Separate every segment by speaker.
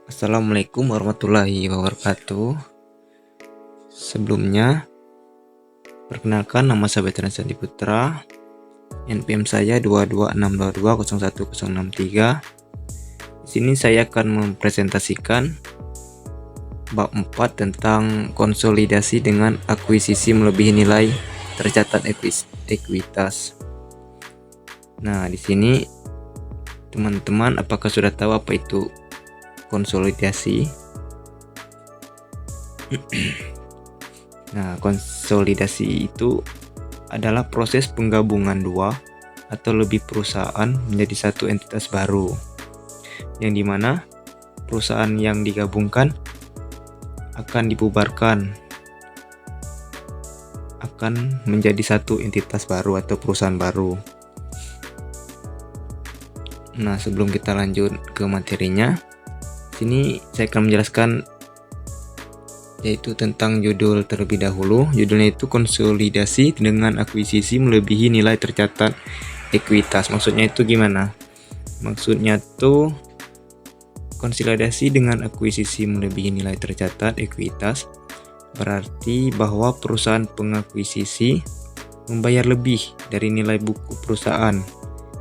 Speaker 1: Assalamualaikum warahmatullahi wabarakatuh. Sebelumnya, perkenalkan nama saya Veteran Sandi Putra. NPM saya 2262201063. Di sini saya akan mempresentasikan bab 4 tentang konsolidasi dengan akuisisi melebihi nilai tercatat ekuitas. Nah, di sini teman-teman apakah sudah tahu apa itu konsolidasi? Nah, konsolidasi itu adalah proses penggabungan dua atau lebih perusahaan menjadi satu entitas baru, yang dimana perusahaan yang digabungkan akan dibubarkan, akan menjadi satu entitas baru atau perusahaan baru. Nah, sebelum kita lanjut ke materinya, sini saya akan menjelaskan yaitu tentang judul terlebih dahulu. Judulnya itu konsolidasi dengan akuisisi melebihi nilai tercatat ekuitas. Maksudnya itu gimana? Maksudnya tuh konsolidasi dengan akuisisi melebihi nilai tercatat ekuitas berarti bahwa perusahaan pengakuisisi membayar lebih dari nilai buku perusahaan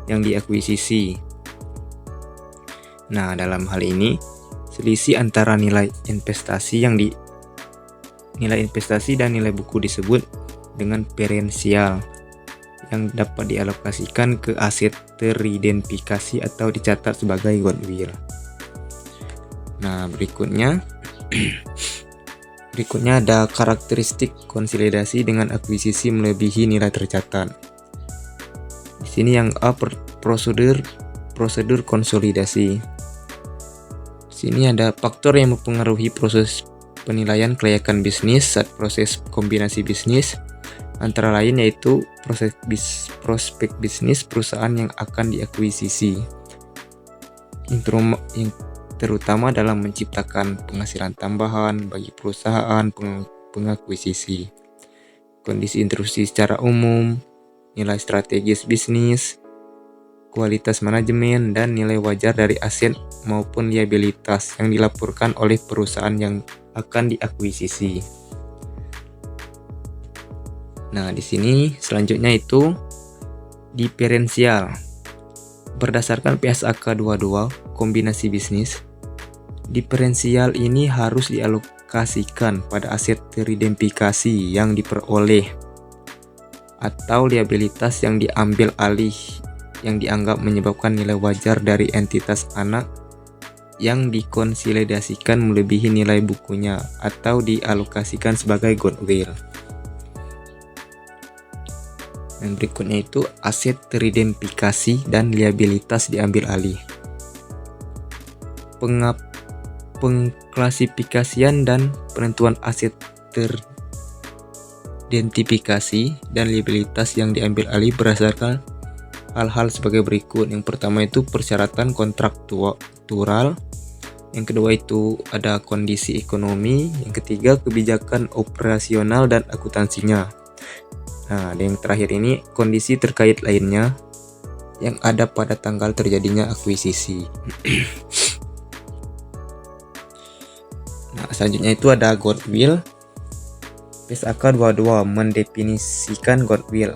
Speaker 1: yang diakuisisi. Nah, dalam hal ini selisih antara nilai investasi dan nilai buku disebut dengan diferensial yang dapat dialokasikan ke aset teridentifikasi atau dicatat sebagai goodwill. Nah, berikutnya ada karakteristik konsolidasi dengan akuisisi melebihi nilai tercatat. Di sini yang A, prosedur konsolidasi. Di sini ada faktor yang mempengaruhi proses penilaian kelayakan bisnis saat proses kombinasi bisnis, antara lain yaitu prospek bisnis perusahaan yang akan diakuisisi, terutama dalam menciptakan penghasilan tambahan bagi perusahaan pengakuisisi, kondisi intrusi secara umum, nilai strategis bisnis, kualitas manajemen, dan nilai wajar dari aset maupun liabilitas yang dilaporkan oleh perusahaan yang akan diakuisisi. Nah, di sini selanjutnya itu diferensial. Berdasarkan PSAK 22 kombinasi bisnis, diferensial ini harus dialokasikan pada aset teridentifikasi yang diperoleh atau liabilitas yang diambil alih yang dianggap menyebabkan nilai wajar dari entitas anak yang dikonsolidasikan melebihi nilai bukunya atau dialokasikan sebagai goodwill. Dan berikutnya itu aset teridentifikasi dan liabilitas diambil alih. Pengklasifikasian dan penentuan aset teridentifikasi dan liabilitas yang diambil alih berdasarkan hal-hal sebagai berikut. Yang pertama itu persyaratan kontraktual, yang kedua itu ada kondisi ekonomi, yang ketiga kebijakan operasional dan akuntansinya. Nah, yang terakhir ini kondisi terkait lainnya yang ada pada tanggal terjadinya akuisisi. Nah, selanjutnya itu ada goodwill. PSAK 22 mendefinisikan goodwill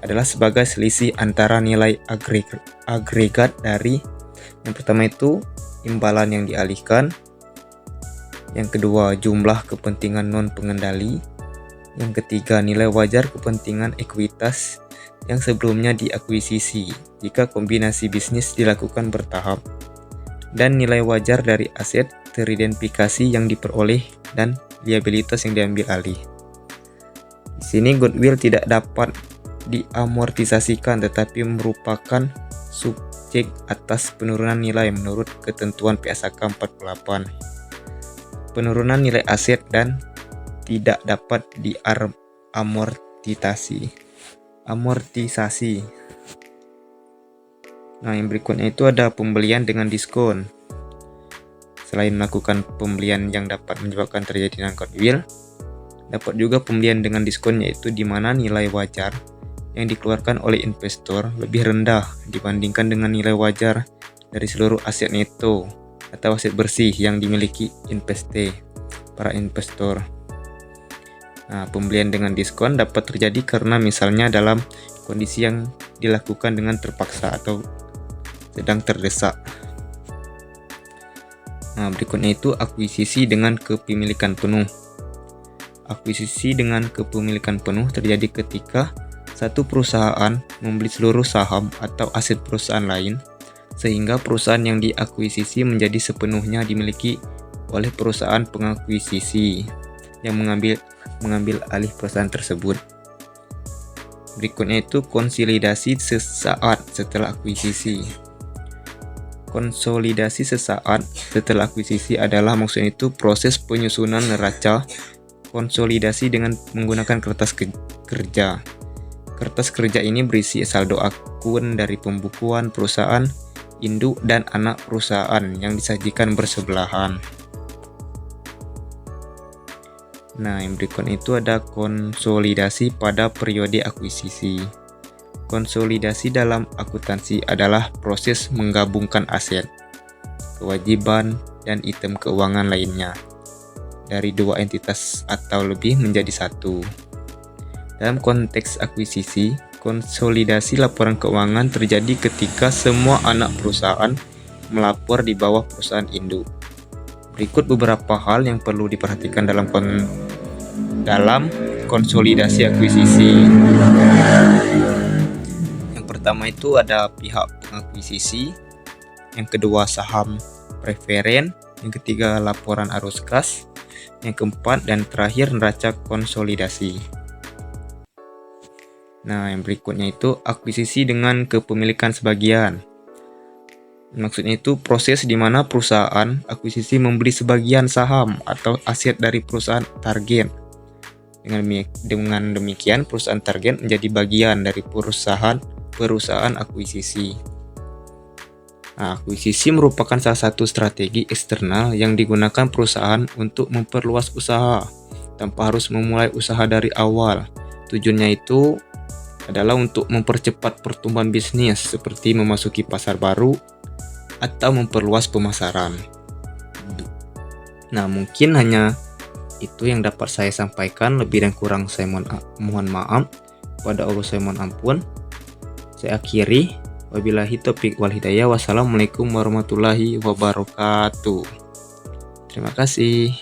Speaker 1: adalah sebagai selisih antara nilai agregat dari yang pertama itu imbalan yang dialihkan, yang kedua jumlah kepentingan non pengendali, yang ketiga nilai wajar kepentingan ekuitas yang sebelumnya diakuisisi jika kombinasi bisnis dilakukan bertahap, dan nilai wajar dari aset teridentifikasi yang diperoleh dan liabilitas yang diambil alih. Di sini goodwill tidak dapat diamortisasikan tetapi merupakan subjek atas penurunan nilai menurut ketentuan PSAK 48. Penurunan nilai aset dan tidak dapat diamortisasi. Nah, yang berikutnya itu ada pembelian dengan diskon. Selain melakukan pembelian yang dapat menyebabkan terjadinya goodwill, dapat juga pembelian dengan diskon, yaitu di mana nilai wajar yang dikeluarkan oleh investor lebih rendah dibandingkan dengan nilai wajar dari seluruh aset neto atau aset bersih yang dimiliki para investor. Nah, pembelian dengan diskon dapat terjadi karena misalnya dalam kondisi yang dilakukan dengan terpaksa atau sedang terdesak. Nah, berikutnya itu akuisisi dengan kepemilikan penuh. Akuisisi dengan kepemilikan penuh terjadi ketika satu perusahaan membeli seluruh saham atau aset perusahaan lain, sehingga perusahaan yang diakuisisi menjadi sepenuhnya dimiliki oleh perusahaan pengakuisisi yang mengambil alih perusahaan tersebut. Berikutnya itu konsolidasi sesaat setelah akuisisi. Konsolidasi sesaat setelah akuisisi adalah maksudnya itu proses penyusunan neraca konsolidasi dengan menggunakan kertas kerja. Kertas kerja ini berisi saldo akun dari pembukuan perusahaan, induk dan anak perusahaan yang disajikan bersebelahan. Nah, yang berikut itu ada konsolidasi pada periode akuisisi. Konsolidasi dalam akuntansi adalah proses menggabungkan aset, kewajiban, dan item keuangan lainnya dari dua entitas atau lebih menjadi satu. Dalam konteks akuisisi, konsolidasi laporan keuangan terjadi ketika semua anak perusahaan melapor di bawah perusahaan induk. Berikut beberapa hal yang perlu diperhatikan dalam konsolidasi akuisisi. Yang pertama itu ada pihak pengakuisisi, yang kedua saham preferen, yang ketiga laporan arus kas, yang keempat dan terakhir neraca konsolidasi. Nah, yang berikutnya itu akuisisi dengan kepemilikan sebagian. Maksudnya itu proses di mana perusahaan akuisisi membeli sebagian saham atau aset dari perusahaan target. Dengan demikian perusahaan target menjadi bagian dari perusahaan akuisisi. Nah, akuisisi merupakan salah satu strategi eksternal yang digunakan perusahaan untuk memperluas usaha tanpa harus memulai usaha dari awal. Tujuannya itu adalah untuk mempercepat pertumbuhan bisnis seperti memasuki pasar baru atau memperluas pemasaran. Nah, mungkin hanya itu yang dapat saya sampaikan. Lebih dan kurang saya mohon maaf. Pada Allah saya mohon ampun. Saya akhiri. Wabillahi taufiq wal hidayah. Wassalamualaikum warahmatullahi wabarakatuh. Terima kasih.